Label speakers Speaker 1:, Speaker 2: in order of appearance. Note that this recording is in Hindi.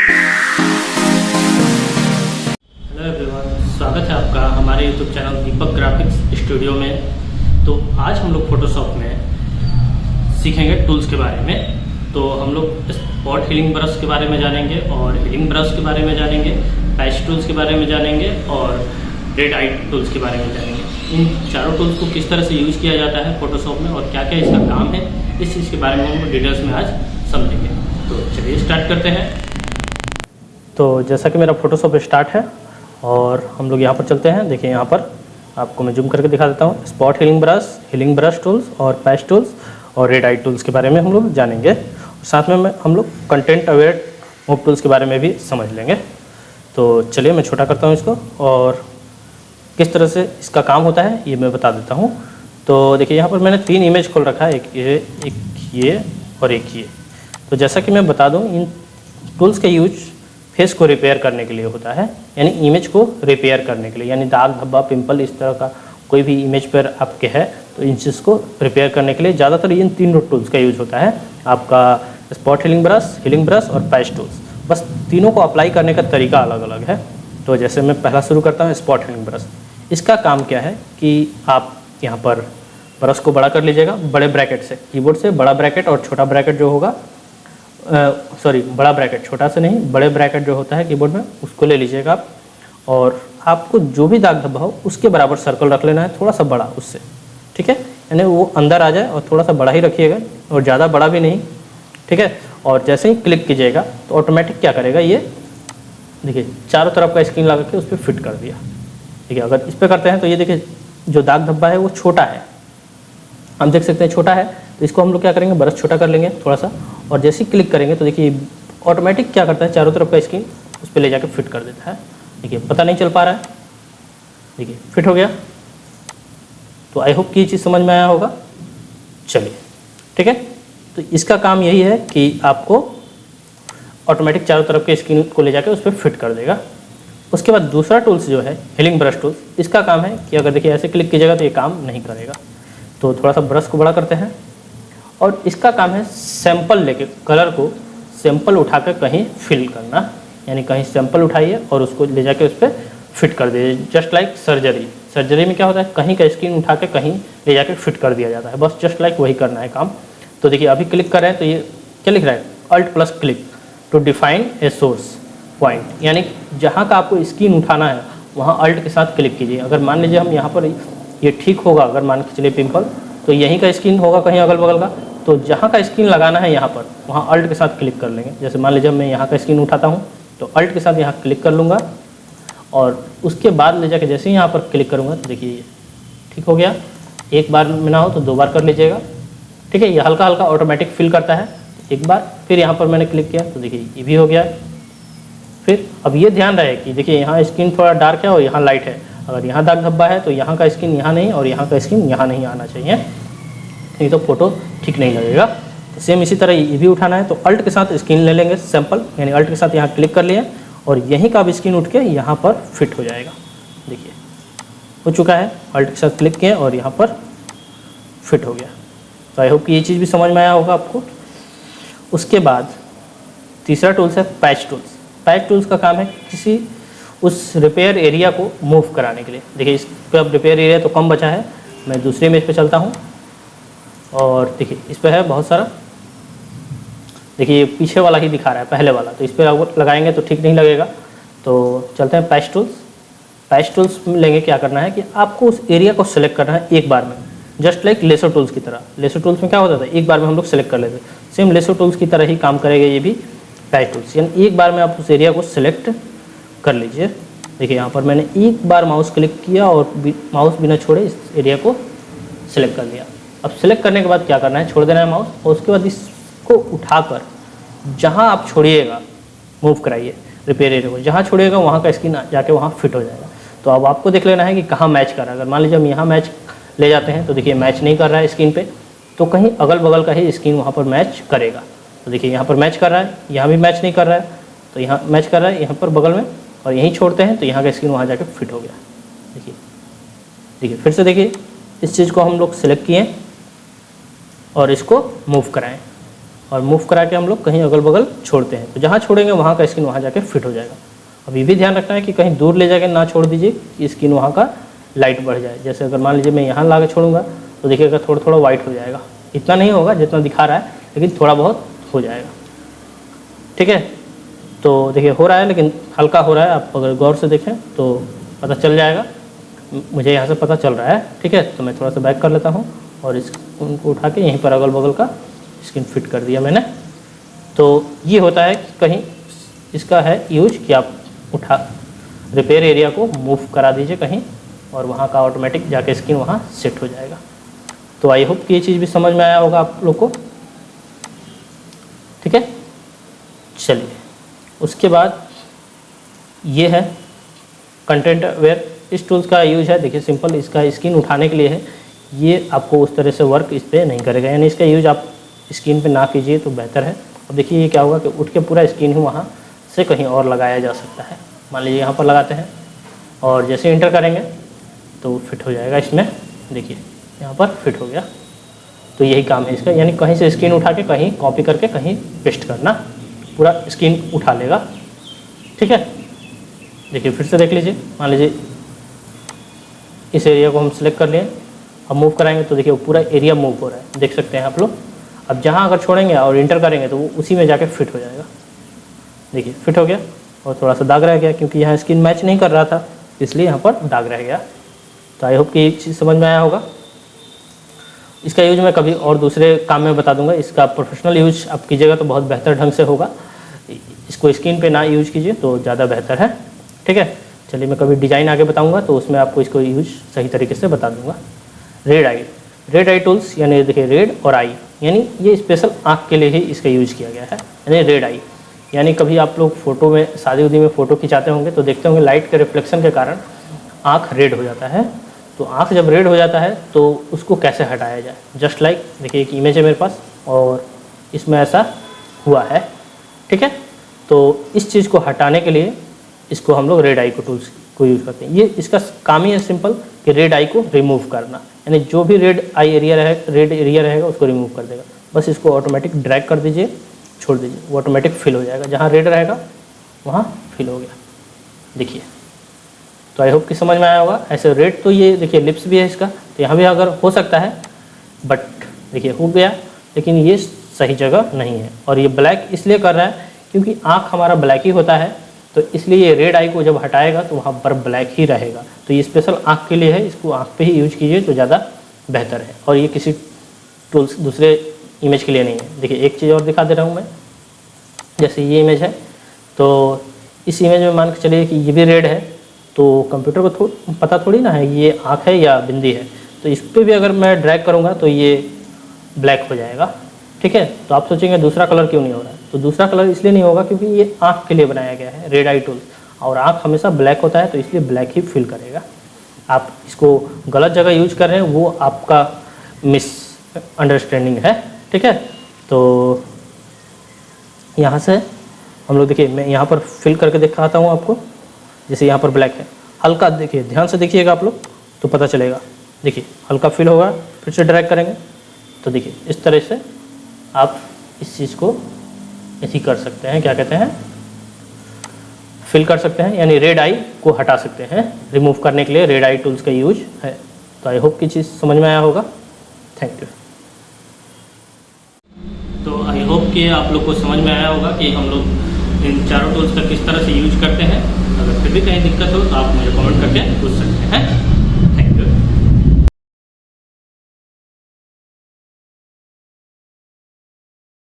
Speaker 1: हेलो एवरीवन, स्वागत है आपका हमारे यूट्यूब चैनल दीपक ग्राफिक्स स्टूडियो में। तो आज हम लोग फोटोशॉप में सीखेंगे टूल्स के बारे में। तो हम लोग स्पॉट हीलिंग ब्रश के बारे में जानेंगे और हीलिंग ब्रश के बारे में जानेंगे, पैच टूल्स के बारे में जानेंगे और रेड आई टूल्स के बारे में जानेंगे। इन चारों टूल्स को किस तरह से यूज़ किया जाता है फोटोशॉप में और क्या क्या इसका काम है, इस चीज़ के बारे में हम डिटेल्स में आज समझेंगे। तो चलिए स्टार्ट करते हैं। तो जैसा कि मेरा फोटोशॉप स्टार्ट है और हम लोग यहाँ पर चलते हैं। देखिए यहाँ पर आपको मैं जूम करके दिखा देता हूँ। स्पॉट हीलिंग ब्रश टूल्स और पैच टूल्स और रेड आई टूल्स के बारे में हम लोग जानेंगे। साथ में हम लोग कंटेंट अवेयर मूव टूल्स के बारे में भी समझ लेंगे। तो चलिए मैं छोटा करता हूँ इसको और किस तरह से इसका काम होता है ये मैं बता देता हूँ। तो देखिए यहाँ पर मैंने 3 इमेज खोल रखा है, एक ये और एक ये। तो जैसा कि मैं बता दूँ, इन टूल्स का यूज फेस को रिपेयर करने के लिए होता है, यानी इमेज को रिपेयर करने के लिए, यानी दाग धब्बा पिंपल इस तरह का कोई भी इमेज पर आपके है तो इन चीज़ को रिपेयर करने के लिए ज़्यादातर इन 3 टूल्स का यूज होता है। आपका स्पॉट हीलिंग ब्रश और पैच टूल्स, बस तीनों को अप्लाई करने का तरीका अलग अलग है। तो जैसे मैं पहला शुरू करता हूँ स्पॉट हीलिंग ब्रश। इसका काम क्या है कि आप यहाँ पर ब्रश को बड़ा कर लीजिएगा बड़े ब्रैकेट से, कीबोर्ड से बड़ा ब्रैकेट और छोटा ब्रैकेट जो होगा, बड़ा ब्रैकेट, छोटा से नहीं, बड़े ब्रैकेट जो होता है कीबोर्ड में उसको ले लीजिएगा आप। और आपको जो भी दाग धब्बा हो उसके बराबर सर्कल रख लेना है, थोड़ा सा बड़ा उससे, ठीक है, यानी वो अंदर आ जाए और थोड़ा सा बड़ा ही रखिएगा और ज़्यादा बड़ा भी नहीं, ठीक है। और जैसे ही क्लिक कीजिएगा तो ऑटोमेटिक क्या करेगा, ये देखिए चारों तरफ का स्क्रीन लगा के उस पर फिट कर दिया, ठीक है। अगर इस पर करते हैं तो ये देखिए जो दाग धब्बा है वो छोटा है, हम देख सकते हैं छोटा है। तो इसको हम लोग क्या करेंगे, ब्रश छोटा कर लेंगे थोड़ा सा और जैसे ही क्लिक करेंगे तो देखिए ऑटोमेटिक क्या करता है, चारों तरफ का स्क्रीन उस पर ले जाकर फिट कर देता है। देखिए पता नहीं चल पा रहा है, देखिए फिट हो गया। तो आई होप कि ये चीज़ समझ में आया होगा। चलिए ठीक है, तो इसका काम यही है कि आपको ऑटोमेटिक चारों तरफ के स्क्रीन को ले जाकर उस पर फिट कर देगा। उसके बाद दूसरा टूल्स जो है हीलिंग ब्रश टूल्स, इसका काम है कि अगर देखिए ऐसे क्लिक कीजिएगा तो ये काम नहीं करेगा। तो थोड़ा सा ब्रश को बड़ा करते हैं और इसका काम है सैंपल लेके, कलर को सैंपल उठाकर कहीं फिल करना, यानी कहीं सैंपल उठाइए और उसको ले जाके उस पर फिट कर दीजिए। जस्ट लाइक सर्जरी में क्या होता है, कहीं का स्क्रीन उठा के कहीं ले जाके फिट कर दिया जाता है, बस जस्ट लाइक वही करना है काम। तो देखिए अभी क्लिक कर रहे हैं तो ये क्या लिख रहा है, Alt+ click to define a source point, यानी जहाँ का आपको स्क्रीन उठाना है वहाँ Alt के साथ क्लिक कीजिए। अगर मान लीजिए हम यहाँ पर ये ठीक होगा, अगर मान के चलिए पिंपल, तो यहीं का स्क्रीन होगा कहीं अगल बगल का, तो जहाँ का स्क्रीन लगाना है यहाँ पर वहाँ Alt के साथ क्लिक कर लेंगे। जैसे मान लीजिए मैं यहाँ का स्क्रीन उठाता हूँ तो Alt के साथ यहाँ क्लिक कर लूँगा और उसके बाद ले जाके जैसे ही यहाँ पर क्लिक करूँगा तो देखिए ये ठीक हो गया। एक बार में ना हो तो 2 बार कर लीजिएगा, ठीक है। ये हल्का हल्का ऑटोमेटिक फिल करता है एक बार, फिर यहाँ पर मैंने क्लिक किया तो देखिए ये भी हो गया। फिर अब ये ध्यान रहे कि देखिए यहाँ स्क्रीन थोड़ा डार्क है और यहाँ लाइट है, अगर यहाँ दाग धब्बा है तो यहाँ का स्क्रीन यहाँ नहीं और यहाँ का स्क्रीन यहाँ नहीं आना चाहिए, नहीं तो फोटो ठीक नहीं लगेगा। तो सेम इसी तरह ये भी उठाना है तो Alt के साथ स्क्रीन ले लेंगे सैंपल, यानी Alt के साथ यहाँ क्लिक कर लिए और यहीं का अब स्क्रीन उठ के यहाँ पर फिट हो जाएगा। देखिए हो चुका है, Alt के साथ क्लिक किए और यहाँ पर फिट हो गया। तो आई होप कि ये चीज़ भी समझ में आया होगा आपको। उसके बाद तीसरा टूल्स है पैच टूल्स। पैच टूल्स का काम है किसी उस रिपेयर एरिया को मूव कराने के लिए। देखिए इस पर अब रिपेयर एरिया तो कम बचा है, मैं दूसरे इमेज पे चलता हूँ और देखिए इस पर है बहुत सारा, देखिए पीछे वाला ही दिखा रहा है पहले वाला, तो इस पर अगर लगाएंगे तो ठीक नहीं लगेगा। तो चलते हैं पैच टूल्स। पैच टूल्स लेंगे, क्या करना है कि आपको उस एरिया को सिलेक्ट करना है एक बार में, जस्ट लाइक लेसर टूल्स की तरह। लेसर टूल्स में क्या होता था, एक बार में हम लोग सेलेक्ट कर लेते, सेम लेसर टूल्स की तरह ही काम करेगा ये भी पैच टूल्स, यानी एक बार में आप उस एरिया को सिलेक्ट कर लीजिए। देखिए यहाँ पर मैंने एक बार माउस क्लिक किया और माउस बिना छोड़े इस एरिया को सिलेक्ट कर लिया। अब सिलेक्ट करने के बाद क्या करना है, छोड़ देना है माउस और उसके बाद इसको उठाकर जहाँ आप छोड़िएगा मूव कराइए रिपेयर एरिया को, जहाँ छोड़िएगा वहाँ का स्क्रीन जाके वहाँ फिट हो जाएगा। तो अब आपको देख लेना है कि कहाँ मैच कर रहा है। अगर मान लीजिए हम यहाँ मैच ले जाते हैं तो देखिए मैच नहीं कर रहा है स्क्रीन पे, तो कहीं अगल बगल का ही स्क्रीन वहाँ पर मैच करेगा। तो देखिए यहाँ पर मैच कर रहा है, यहाँ भी मैच नहीं कर रहा है, तो यहाँ मैच कर रहा है यहाँ पर बगल में, और यहीं छोड़ते हैं तो यहाँ का स्क्रीन वहाँ जाके फिट हो गया। देखिए फिर से देखिए इस चीज़ को हम लोग सेलेक्ट किए और इसको मूव कराएं। और मूव करा के हम लोग कहीं अगल बगल छोड़ते हैं, तो जहाँ छोड़ेंगे वहाँ का स्किन वहाँ जाके फिट हो जाएगा। अब ये भी ध्यान रखना है कि कहीं दूर ले जाके ना छोड़ दीजिए कि स्किन वहाँ का लाइट बढ़ जाए। जैसे अगर मान लीजिए मैं यहाँ ला के छोड़ूंगा तो देखिएगा थोड़ा थोड़ा वाइट हो जाएगा, इतना नहीं होगा जितना दिखा रहा है, लेकिन थोड़ा बहुत हो जाएगा। ठीक है, तो देखिए हो रहा है लेकिन हल्का हो रहा है, आप अगर गौर से देखें तो पता चल जाएगा, मुझे यहाँ से पता चल रहा है। ठीक है, तो मैं थोड़ा सा बैक कर लेता हूँ और उनको उठा के यहीं पर अगल बगल का स्किन फिट कर दिया मैंने। तो ये होता है कि कहीं इसका है यूज कि आप उठा रिपेयर एरिया को मूव करा दीजिए कहीं, और वहाँ का ऑटोमेटिक जाके स्किन वहाँ सेट हो जाएगा। तो आई होप कि ये चीज़ भी समझ में आया होगा आप लोग को। ठीक है, चलिए उसके बाद ये है कंटेंट अवेयर। इस टूल्स का यूज है, देखिए सिंपल, इसका स्किन उठाने के लिए है। ये आपको उस तरह से वर्क इस पर नहीं करेगा, यानी इसका यूज आप स्किन पे ना कीजिए तो बेहतर है। अब देखिए ये क्या होगा कि उठ के पूरा स्किन ही वहाँ से कहीं और लगाया जा सकता है। मान लीजिए यहाँ पर लगाते हैं और जैसे इंटर करेंगे तो फिट हो जाएगा इसमें, देखिए यहाँ पर फिट हो गया। तो यही काम है इसका, यानी कहीं से स्किन उठा के कहीं कॉपी करके कहीं पेस्ट करना, पूरा स्किन उठा लेगा। ठीक है, देखिए फिर से देख लीजिए, मान लीजिए इस एरिया को हम सिलेक्ट कर लिए, अब मूव कराएंगे तो देखिए पूरा एरिया मूव हो रहा है, देख सकते हैं आप लोग। अब जहाँ अगर छोड़ेंगे और इंटर करेंगे तो वो उसी में जाके फिट हो जाएगा। देखिए फिट हो गया, और थोड़ा सा दाग रह गया क्योंकि यहाँ स्किन मैच नहीं कर रहा था, इसलिए यहाँ पर दाग रह गया। तो आई होप कि ये चीज़ समझ में आया होगा। इसका यूज मैं कभी और दूसरे काम में बता दूंगा। इसका प्रोफेशनल यूज आप कीजिएगा तो बहुत बेहतर ढंग से होगा, इसको स्किन पे ना यूज कीजिए तो ज़्यादा बेहतर है। ठीक है, चलिए मैं कभी डिज़ाइन आगे बताऊंगा तो उसमें आपको इसको यूज सही तरीके से बता दूंगा। रेड आई टूल्स, यानी देखिए रेड और आई, यानी ये स्पेशल आँख के लिए ही इसका यूज किया गया है। यानी रेड आई, यानी कभी आप लोग फ़ोटो में, शादी उदी में फ़ोटो खिंचाते होंगे तो देखते होंगे लाइट के रिफ्लेक्शन के कारण आँख रेड हो जाता है। तो आँख जब रेड हो जाता है तो उसको कैसे हटाया जाए, जस्ट लाइक देखिए एक इमेज है मेरे पास और इसमें ऐसा हुआ है। ठीक है, तो इस चीज़ को हटाने के लिए इसको हम लोग रेड आई को टूल्स को यूज़ करते हैं। ये इसका काम ही है सिंपल कि रेड आई को रिमूव करना, यानी जो भी रेड एरिया रहेगा उसको रिमूव कर देगा। बस इसको ऑटोमेटिक ड्रैग कर दीजिए, छोड़ दीजिए, वो ऑटोमेटिक फिल हो जाएगा। जहाँ रेड रहेगा वहाँ फिल हो गया, देखिए। तो आई होप कि समझ में आया होगा। ऐसे रेड तो ये देखिए लिप्स भी है इसका, तो यहाँ भी अगर हो सकता है, बट देखिए हो गया, लेकिन ये सही जगह नहीं है। और ये ब्लैक इसलिए कर रहा है क्योंकि आँख हमारा ब्लैक ही होता है, तो इसलिए ये रेड आई को जब हटाएगा तो वहाँ पर ब्लैक ही रहेगा। तो ये स्पेशल आँख के लिए है, इसको आँख पे ही यूज कीजिए तो ज़्यादा बेहतर है। और ये किसी टूल्स दूसरे इमेज के लिए नहीं है। देखिए एक चीज़ और दिखा दे रहा हूँ मैं, जैसे ये इमेज है, तो इस इमेज में मान के चलिए कि ये भी रेड है, तो कंप्यूटर को पता थोड़ी ना है ये आँख है या बिंदी है। तो इस पर भी अगर मैं ड्रैग करूँगा तो ये ब्लैक हो जाएगा। ठीक है, तो आप सोचेंगे दूसरा कलर क्यों नहीं हो रहा है, तो दूसरा कलर इसलिए नहीं होगा क्योंकि ये आँख के लिए बनाया गया है रेड आई टूल, और आँख हमेशा ब्लैक होता है तो इसलिए ब्लैक ही फिल करेगा। आप इसको गलत जगह यूज कर रहे हैं, वो आपका मिस अंडरस्टैंडिंग है। ठीक है, तो यहाँ से हम लोग देखिए, मैं यहाँ पर फिल करके दिखाता हूँ आपको। जैसे यहाँ पर ब्लैक है, हल्का देखिए, ध्यान से देखिएगा आप लोग तो पता चलेगा। देखिए हल्का फिल होगा, फिर से ड्रैग करेंगे तो देखिए इस तरह से आप इस चीज़ को ऐसी कर सकते हैं, क्या कहते हैं, फिल कर सकते हैं, यानी रेड आई को हटा सकते हैं। रिमूव करने के लिए रेड आई टूल्स का यूज है। तो आई होप की चीज़ समझ में आया होगा। Thank you. तो आई होप कि आप लोग को समझ में आया होगा कि हम लोग इन चारों टूल्स का किस तरह से यूज करते हैं। अगर फिर भी कहीं दिक्कत हो तो आप मुझे कमेंट करके पूछ सकते हैं।